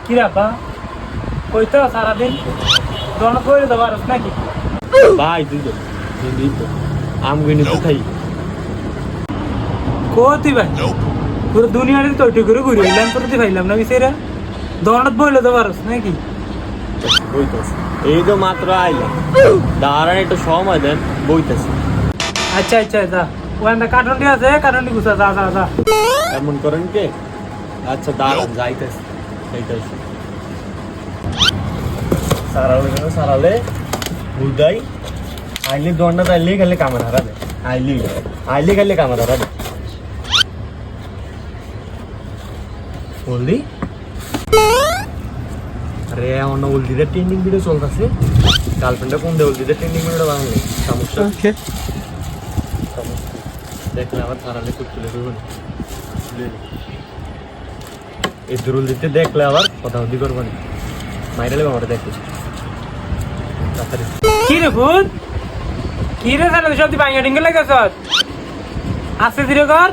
কি রাখা কইতো সারাদিন দোকান করে দেবার নাকি ভাই তুই তো আম গইনি তো খাই কোতি ভাই পুরো দুনিয়াতে তো ওইটা করে ঘুরে এলাম করতে পাইলাম না বিছেরা দোকানত বইলে দেবার নাকি বইতেছি এই তো মাত্র আইলাম দাঁড়ান একটু সময় দেন বইতেছি আচ্ছা আচ্ছা যা ওখানে কার্টনটি আছে কার্টনটি গুছা যা যা যা এমন করেন কে আচ্ছা দাঁড়ান যাইতেছি যাইতেছি সারালে বুদাই আইলি দোয়ান্না আইলি খালি কামড় হারাবে আইলি খালি কামড় হারাবে বললি আরে অন্য উলদিদের ট্রেন্ডিং ভিডিও চলতেছে গার্লফ্রেন্ডটা কোন দিয়ে উলদিদের ট্রেন্ডিং ভিডিও বানালে সমস্যা দেখলে আবার সারালে খুব তুলে দেবো এই দুরুল দিতে দেখলে আবার কথা উদ্দি করবো না মাইরালে আমার দেখতে কি রে ভূত কি রে সারা সব তুই বাইঙ্গা ডিঙ্গে লেগেছ আস্তে ধীরে কর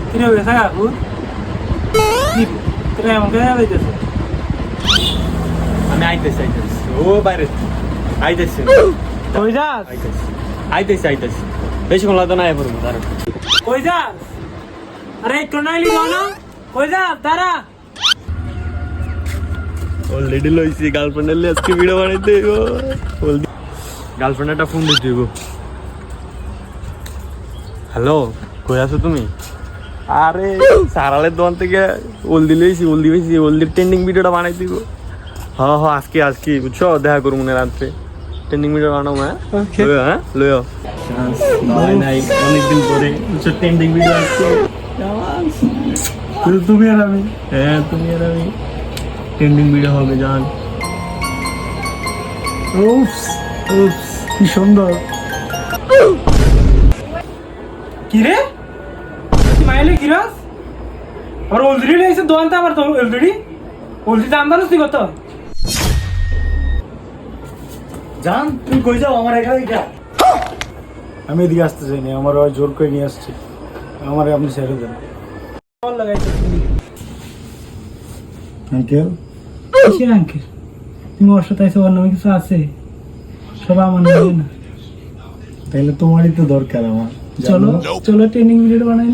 কি রে বেসা ভূত কি তোরা এমন কেন যাইতেছ আমি আইতেছি ও বাইরে আইতেছি কই যাস আইতেছি বেশিক্ষণ লাগতো না এবার দাঁড়ান কই যাস আরে একটু নাইলি না কই যাস দাঁড়া অলরেডি লইছি গার্লফ্রেন্ডের লিয়ে আজকে ভিডিও বানাইতে গো গার্লফ্রেন্ড একটা ফোন দিতে গো হ্যালো কই আছো তুমি আরে সারালের দোকান থেকে ওলদি ওলদির ট্রেন্ডিং ভিডিওটা বানাইতে গো হ্যাঁ আজকে বুঝছো দেখা করবো না রাত্রে ট্রেন্ডিং ভিডিও বানাবো হ্যাঁ লইও নাই অনেকদিন পরে ট্রেন্ডিং ভিডিও আসছে তুমি আর আমি ট্রেন্ডিং ভিডিও হবে জান উপস কি সুন্দর কি রে তুই মাইলে কি রাস আর অলরেডি লেগেছে দোকানতে আবার তো অলরেডি দাম জানিস তুই কত জান তুই কই যাও আমার একা একা আমি এদিকে আসতে চাইনি আমার ওই জোর করে নিয়ে আসছে আমার আপনি ছেড়ে দেন কল লাগাইছো আঙ্কেল কিসের আঙ্কেল তুমি ওর সাথে এসে অন্য কিছু আছে সব আমার নামে না তাইলে তোমারই তো দরকার আমার চলো ট্রেনিং ভিডিও বানাই